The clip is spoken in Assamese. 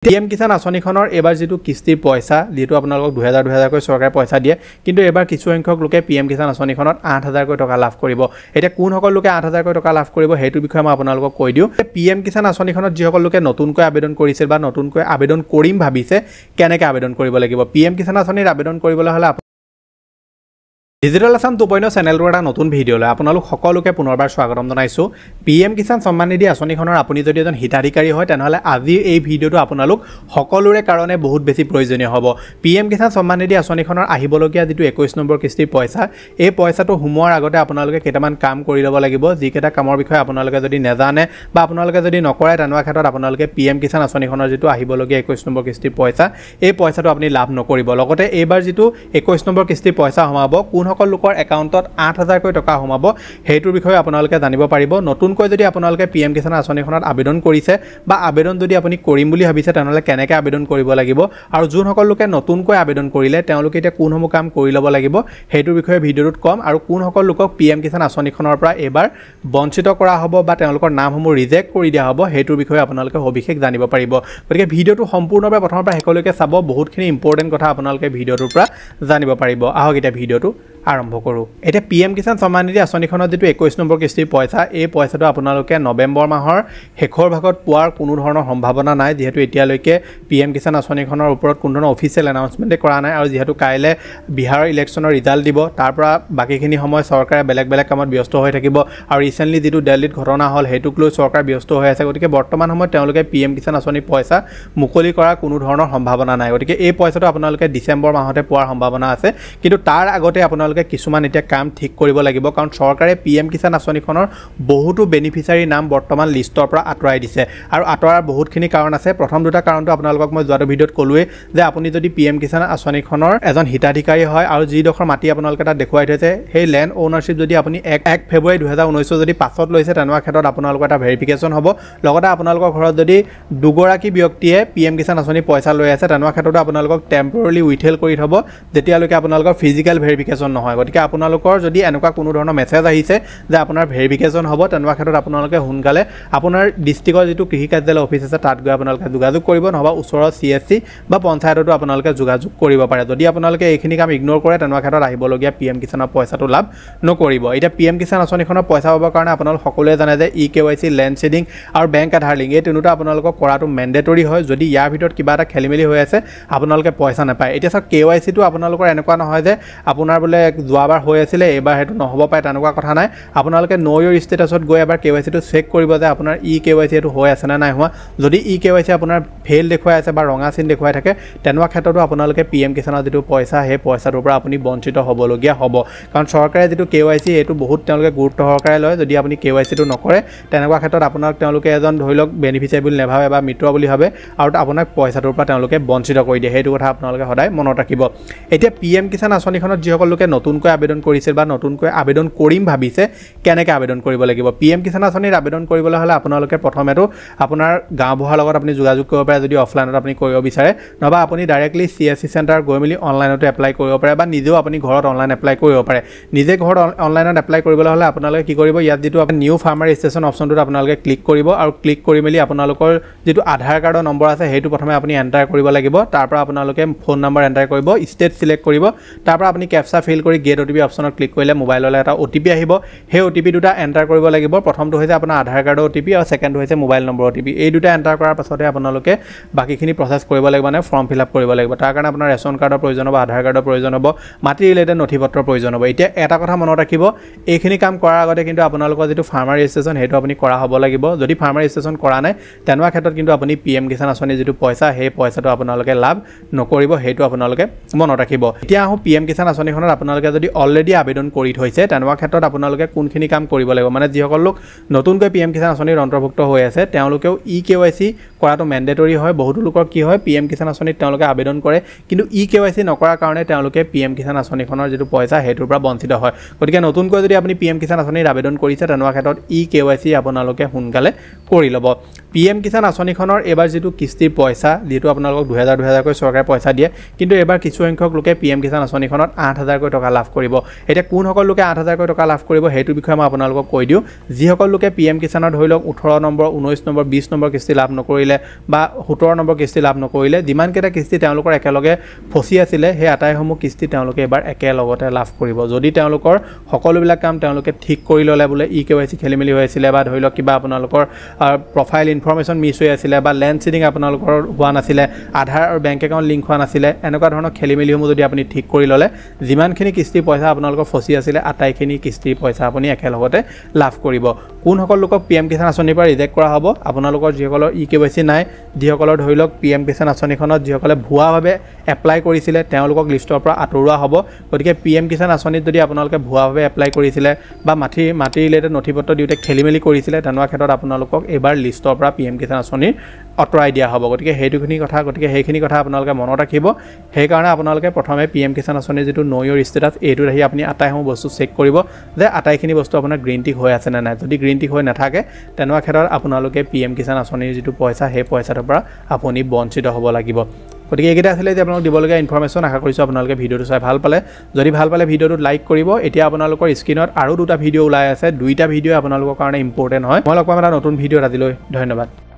PM কিষাণ আঁচনিখনৰ এবাৰ যেটো কিস্তিৰ পইচা যেটো আপোনালোকক 2000 কৈ চৰকাৰে পইচা দিয়ে কিন্তু এবাৰ কিছু সংখ্যক লোকে PM কিষাণ আঁচনিখনত 8000 কৈ টকা লাভ কৰিব এটা কোন সকল লোকে 8000 কৈ টকা লাভ কৰিব হেতু বিষয়ে মই আপোনালোকক কৈ দিও PM কিষাণ আঁচনিখনত যি সকল লোকে নতুনকৈ আবেদন কৰিছে বা নতুনকৈ আবেদন কৰিম ভাবিছে কেনেকৈ আবেদন কৰিব লাগিব PM কিষাণ আঁচনিৰ আবেদন কৰিবলৈ হলে ডিজিটেল আসাম 2.0 চেনেলৰ এটা নতুন ভিডিঅলৈ আপোনালোক সকলোকে পুনৰবাৰ স্বাগতম জনাইছো PM কিষাণ সন্মান নিধি আঁচনিখনৰ আপুনি যদি এজন হিতাধিকাৰী হয় তেনহলে আজি এই ভিডিঅটো আপোনালোক সকলোৰে কাৰণে বহুত বেছি প্ৰয়োজনীয় হ'ব PM কিষাণ সন্মান নিধি আঁচনিখনৰ আহিবলগীয়া যেটো 21 নম্বৰ কিস্তিৰ পইচা এই পইচাটো হুমোৱাৰ আগতে আপোনালোকে কেইটামান কাম কৰি ল'ব লাগিব যিকেইটা কামৰ বিষয়ে আপোনালোকে যদি নেজানে বা আপোনালোকে যদি নকৰে তেনৱা ক্ষেত্ৰত আপোনালোকে PM কিষাণ আঁচনিখনৰ যেটো আহিবলগীয়া 21 নম্বৰ কিস্তিৰ পইচা এই পইচাটো আপুনি লাভ নকৰিব লগতে এইবাৰ যেটো 21 নম্বৰ কিস্তিৰ পইচা হমাব কোন সকল লোকৰ একাউণ্টত 8000 কৈ টকা হমাব হেতুৰ বিষয়ে আপোনালোকে জানিব পাৰিব নতুনকৈ যদি আপোনালোকে PM কিষাণ আঁচনিখনত আবেদন কৰিছে বা আবেদন যদি আপুনি কৰিম বুলি ভাবিছে তেনহলে কেনেকৈ আবেদন কৰিব লাগিব আৰু যোন সকল লোকে নতুনকৈ আবেদন কৰিলে তেওঁলোকে এটা কোনসমূহ কাম কৰি ল'ব লাগিব হেতুৰ বিষয়ে ভিডিঅ'টোত কম আৰু কোন সকল লোকক PM কিষাণ আঁচনিখনৰ পৰা এবাৰ বঞ্চিত কৰা হ'ব বা তেওঁলোকৰ নামসমূহ ৰিজেক্ট কৰি দিয়া হ'ব হেতুৰ বিষয়ে আপোনালোকে সবিশেষ জানিব পাৰিব গতিকে ভিডিঅ'টো সম্পূৰ্ণভাৱে প্ৰথমৰ পৰা শেষলৈকে চাব বহুতখিনি ইম্পৰ্টেন্ট কথা আপোনালোকে ভিডিঅ'টোৰ পৰা জানিব পাৰিব আহক এটা ভিডিঅ'টো আৰম্ভ কৰো এটা PM কিষাণ সন্মান নিধি আঁচনিখনত যেটো 21 নম্বৰ কিস্তিৰ পইচা এই পইচাটো আপোনালোকে নৱেম্বৰ মাহৰ শেষৰ ভাগত পোৱাৰ কোনো ধৰণৰ সম্ভাৱনা নাই যেহেতু এতিয়ালৈকে PM কিষাণ আঁচনিখনৰ ওপৰত কোনো ধৰণৰ অফিচিয়েল এনাউন্সমেন্ট কৰা নাই আৰু যেহেতু কাইলে বিহাৰৰ ইলেকশ্যনৰ ৰিজাল্ট দিব তাৰ পৰা বাকিখিনি সময় চৰকাৰে বেলেগ কামত ব্যস্ত হৈ থাকিব আৰু ৰিসেন্টলি যেটো দিল্লীত ঘটনা হল হেতুক লৈ চৰকাৰ ব্যস্ত হৈ আছে গতিকে বৰ্তমান সময়ত তেওঁলোকে PM কিষাণ আঁচনিৰ পইচা মুকলি কৰা কোনো ধৰণৰ সম্ভাৱনা নাই গতিকে এই পইচাটো আপোনালোকে ডিসেম্বৰ মাহতে পোৱাৰ সম্ভাৱনা আছে কিন্তু তাৰ আগতে আপোনালোকে কিছুমান এটা কাম ঠিক কৰিব লাগিব কাৰণ চৰকাৰে PM কিষাণ আঁচনিখনৰ বহুতো বেনিফিচিয়াৰী নাম বৰ্তমান লিষ্টৰ পৰা আঁতৰাই দিছে আৰু আঁতৰাৰ বহুতখিনি কাৰণ আছে প্ৰথম দুটা কাৰণটো আপোনালোকক মই যোৱাটো ভিডিঅ'ত ক'লোৱে যে আপুনি যদি PM কিষাণ আঁচনিখনৰ এজন হিতাধিকাৰী হয় আৰু যি ডখৰ মাটি আপোনালোকে তাত দেখুৱাই থৈছে সেই ল্যান্ড ওনাৰশিপ যদি আপুনি 1 ফেব্ৰুৱাৰী 2019 যদি পাছত লৈছে তেনৱা ক্ষেত্ৰত আপোনালোকৰ এটা ভেৰিফিকেশন হ'ব লগতে আপোনালোকৰ ঘৰত যদি দুগৰাকী ব্যক্তিয়ে PM কিষাণ আঁচনি পইচা লৈ আছে তেনৱা ক্ষেত্ৰত আপোনালোকক টেম্পৰেলি উইথহেল্ড কৰি থব যেতিয়ালৈকে আপোনালোকৰ ফিজিক্যাল ভেৰিফিকেশন নহয় গতিকে আপোনালোকৰ যদি এনেকুৱা কোনো ধৰণৰ মেছেজ আহিছে যে আপোনাৰ ভেৰিফিকেশন হ'ব তেনৱা ক্ষেত্ৰত আপোনালোকে হুনগালে আপোনাৰ ডিস্ট্ৰিক্টৰ যেটো কৃষি কাৰ্যালয় অফিচ আছে তাত গৈ আপোনালোকে যোগাযোগ কৰিব নহবা ওচৰৰ CSC বা পঞ্চায়ততো আপোনালোকে যোগাযোগ কৰিব পাৰে যদি আপোনালোকে এইখিনি কাম ইগনোৰ কৰে তেনৱা ক্ষেত্ৰত আহিবলগীয়া PM কিষাণৰ পইচাটো লাভ নকৰিব এটা PM কিষাণ আঁচনিখনৰ পইচা পাবৰ কাৰণে আপোনালোক সকলোৱে জানে যে EKYC ল্যান্ড সিডিং আৰু বেংক আধাৰ লিংক এই তিনিটা আপোনালোকক কৰাটো মেন্ডেটৰি হয় যদি ইয়াৰ ভিতৰত কিবা এটা খেলিমেলি হৈ আছে আপোনালোকে পইচা নাপায় এতিয়া সব KYC টো আপোনালোকৰ এনেকুৱা নহয় যে আপোনাৰ বলে যোৱাবাৰ হৈ আছিল এবাৰ হেতু নহব পায় তেনেকুৱা কথা নাই আপোনালোকে নো ইয়ৰ ষ্টেটাছত গৈ এবাৰ KYC টো চেক কৰিব যে আপোনাৰ EKYC টো হৈ আছে না নাই হোৱা যদি EKYC আপোনাৰ ফেল দেখুৱাই আছে বা ৰঙা চিন দেখুৱাই থাকে তেনেকুৱা ক্ষেত্ৰতো আপোনালোকে PM কিষাণৰ যেটো পইচা হে পইচাটোৰ পৰা আপুনি বঞ্চিত হ'বলগীয়া হ'ব কাৰণ চৰকাৰে যেটো KYC এটো বহুত তেওঁলোকে গুৰুত্ব সহকাৰে লয় যদি আপুনি KYC টো নকৰে তেনেকুৱা ক্ষেত্ৰত আপোনাক তেওঁলোকে এজন ধৰিলক বেনিফিচিয়াৰী বুলি নেভাবে বা মিত্ৰ বুলি ভাবে আৰু আপোনাক পইচাটোৰ পৰা তেওঁলোকে বঞ্চিত কৰি দিয়ে হেতু কথা আপোনালোকে সদায় মনত ৰাখিব এতিয়া PM কিষাণ আঁচনিখনত যি সকল লোকে নতুনকৈ আবেদন কৰিছে বা নতুনকৈ আবেদন কৰিম ভাবিছে কেনেকৈ আবেদন কৰিব লাগিব PM কিষাণ আঁচনিৰ আবেদন কৰিবলৈ হলে আপোনালোকে প্ৰথমেটো আপোনাৰ গাঁওবুঢ়াৰ লগত আপুনি যোগাযোগ কৰিব পাৰে যদি অফলাইনত আপুনি কৰিব বিচাৰে নহবা আপুনি ডাইৰেক্টলি CSC চেণ্টাৰ গৈ মিলি অনলাইনতে এপ্লাই কৰিব পাৰে বা নিজেও আপুনি ঘৰত অনলাইন এপ্লাই কৰিব পাৰে নিজে ঘৰত অনলাইনত এপ্লাই কৰিবলৈ হলে আপোনালোকে কি কৰিব ইয়াত যেটো আপুনি নিউ ফাৰ্মাৰ ৰেজিষ্ট্ৰেচন অপচনটোত আপোনালোকে ক্লিক কৰিব আৰু ক্লিক কৰি মিলি আপোনালোকৰ যেটো আধাৰ কাৰ্ডৰ নম্বৰ আছে হেতু প্ৰথমে আপুনি এন্টাৰ কৰিব লাগিব তাৰ পৰা আপোনালোকে ফোন নম্বৰ এন্টাৰ কৰিব ষ্টেট সিলেক্ট কৰিব তাৰ পৰা আপুনি ক্যাপচা ফিল কৰি গেট OTP অপচনত ক্লিক কৰিলে মোবাইললৈ এটা OTP আহিব সেই OTP দুটা এন্টাৰ কৰিব লাগিব প্ৰথমটো হৈছে আপোনাৰ আধাৰ কাৰ্ডৰ OTP আৰু সেকেন্ডটো হৈছে মোবাইল নম্বৰ OTP এই দুটা এন্টাৰ কৰাৰ পাছতে আপোনালোকে বাকিখিনি প্ৰসেস কৰিব লাগিব মানে ফৰ্ম ফিল আপ কৰিব লাগিব তাৰ কাৰণে আপোনাৰ ৰেশন কাৰ্ডৰ প্ৰয়োজন হ'ব আধাৰ কাৰ্ডৰ প্ৰয়োজন হ'ব মাটি ৰিলেটেড নথিপত্ৰৰ প্ৰয়োজন হ'ব এতিয়া এটা কথা মনত ৰাখিব এইখিনি কাম কৰাৰ আগতে কিন্তু আপোনালোকৰ যেটো ফাৰ্মাৰ ৰেজিষ্ট্ৰেচন হেতু আপুনি কৰা হ'ব লাগিব যদি ফাৰ্মাৰ ৰেজিষ্ট্ৰেচন কৰা নাই তেনৱা ক্ষেত্ৰত কিন্তু আপুনি PM কিষাণ আঁচনিৰ যেটো পইচা সেই পইচাটো আপোনালোকে লাভ নকৰিব হেতু আপোনালোকে মনত ৰাখিব এতিয়া আহো PM কিষাণ আঁচনিখনত আপোনালোকে যদি অলৰেডি আবেদন কৰি থৈছে তেনৱা ক্ষেত্ৰত আপোনালোকে কোনখিনি কাম কৰিব লাগিব মানে যি সকল লোক নতুনকৈ PM কিষাণ আঁচনিৰ অন্তৰ্ভুক্ত হৈ আছে তেওঁলোকেও EKYC কৰাটো মেন্ডেটৰি হয় বহুতো লোকৰ কি হয় PM কিষাণ আঁচনিত তেওঁলোকে আবেদন কৰে কিন্তু EKYC নকৰাৰ কাৰণে তেওঁলোকে PM কিষাণ আঁচনিখনৰ যেটো পইচা হেতুৰ পৰা বঞ্চিত হয় গতিকে নতুনকৈ যদি আপুনি PM কিষাণ আঁচনিৰ আবেদন কৰিছে তেনৱা ক্ষেত্ৰত EKYC আপোনালোকে হুনগালে কৰি ল'ব PM কিষাণ আঁচনিখনৰ এবাৰ যেটো কিস্তিৰ পইচা যেটো আপোনালোকক 2000 কৈ চৰকাৰে পইচা দিয়ে কিন্তু এবাৰ কিছু সংখ্যক লোকে PM কিষাণ আঁচনিখনত 8000 কৈ টকা লাভ কৰিব এতিয়া কোন সকল লোকে 8000 টকা লাভ কৰিব হেতু বিষয়ে মই আপোনালোকক কৈ দিও যি সকল লোকে পিএম কিষানৰ ধৰি লওক 18 নম্বৰ 19 নম্বৰ 20 নম্বৰ কিস্তি লাভ নকৰিলে বা 17 নম্বৰ কিস্তি লাভ নকৰিলে যিমান কেটা কিস্তি তেওঁলোকৰ একেলগে ফসি আছিল হে আটাইসমূহ কিস্তি তেওঁলোকে এবাৰ একেলগতে লাভ কৰিব যদি তেওঁলোকৰ সকলোবিলাক কাম তেওঁলোকে ঠিক কৰি ললে বোলে ইকেৱাইসি খেলিমেলি হৈ আছিল বা ধৰি লওক কিবা আপোনালোকৰ প্ৰফাইল ইনফৰমেশন মিছ হৈ আছিল বা ল্যান্ড সিডিং আপোনালোকৰ হোৱা নাছিল আধাৰ আৰু বেংক একাউণ্ট লিংক হোৱা নাছিল এনেকুৱা ধৰণৰ খেলিমেলিসমূহ যদি আপুনি ঠিক কৰি ললে যিমানখিনি কিস্তি পইচা আপোনালোকৰ ফসি আছিল আটাইখিনি কিস্তি পইচা আপুনি একেলগতে লাভ কৰিব কোন সকল লোকক পিএম কিষাণ আঁচনিৰ পৰা ৰিজেক্ট কৰা হ'ব আপোনালোকৰ যিসকলৰ ইকেৱাইসি নাই যিসকলৰ ধৰি লওক পিএম কিষাণ আঁচনিখনত যিসকলে ভুৱাভাৱে এপ্লাই কৰিছিল তেওঁলোকক লিষ্টৰ পৰা আঁতৰোৱা হ'ব গতিকে পিএম কিষাণ আঁচনিত যদি আপোনালোকে ভুৱাভাৱে এপ্লাই কৰিছিল বা মাটি ৰিলেটেড নথিপত্ৰ দিওঁতে খেলিমেলি কৰিছিল তেনেকুৱা ক্ষেত্ৰত আপোনালোকক এবাৰ লিষ্টৰ পৰা পিএম কিষাণ আঁচনিৰ অতৰাই দিয়া হ'ব গতিকে সেইখিনি কথা আপোনালোকে মনত ৰাখিব সেই কাৰণে আপোনালোকে প্ৰথমে পিএম কিষাণ আঁচনিৰ যেটো নো ইউৰ ষ্টেটাস এইটো ৰাখি আপুনি আটাইসমূহ বস্তু চেক কৰিব যে আটাইখিনি বস্তু আপোনাৰ গ্ৰীণ টিক হৈ আছে নে নাই যদি গ্ৰীণ টিক হৈ নাথাকে তেনেকুৱা ক্ষেত্ৰত আপোনালোকে পিএম কিষাণ আঁচনিৰ যেটো পইচা সেই পইচাটোৰ পৰা আপুনি বঞ্চিত হ'ব লাগিব গতিকে এইকেইটা আছিল যে আপোনালোক দিবলগীয়া ইনফৰমেশ্যন আশা কৰিছোঁ আপোনালোকে ভিডিঅ'টো চাই ভাল পালে যদি ভাল পালে ভিডিঅ'টো লাইক কৰিব এতিয়া আপোনালোকৰ স্ক্ৰীনত আৰু দুটা ভিডিঅ' ওলাই আছে দুইটা ভিডিঅ' আপোনালোকৰ কাৰণে ইম্পৰ্টেণ্ট হয় মই লগ পাম এটা নতুন ভিডিঅ'ত আজিলৈ ধন্যবাদ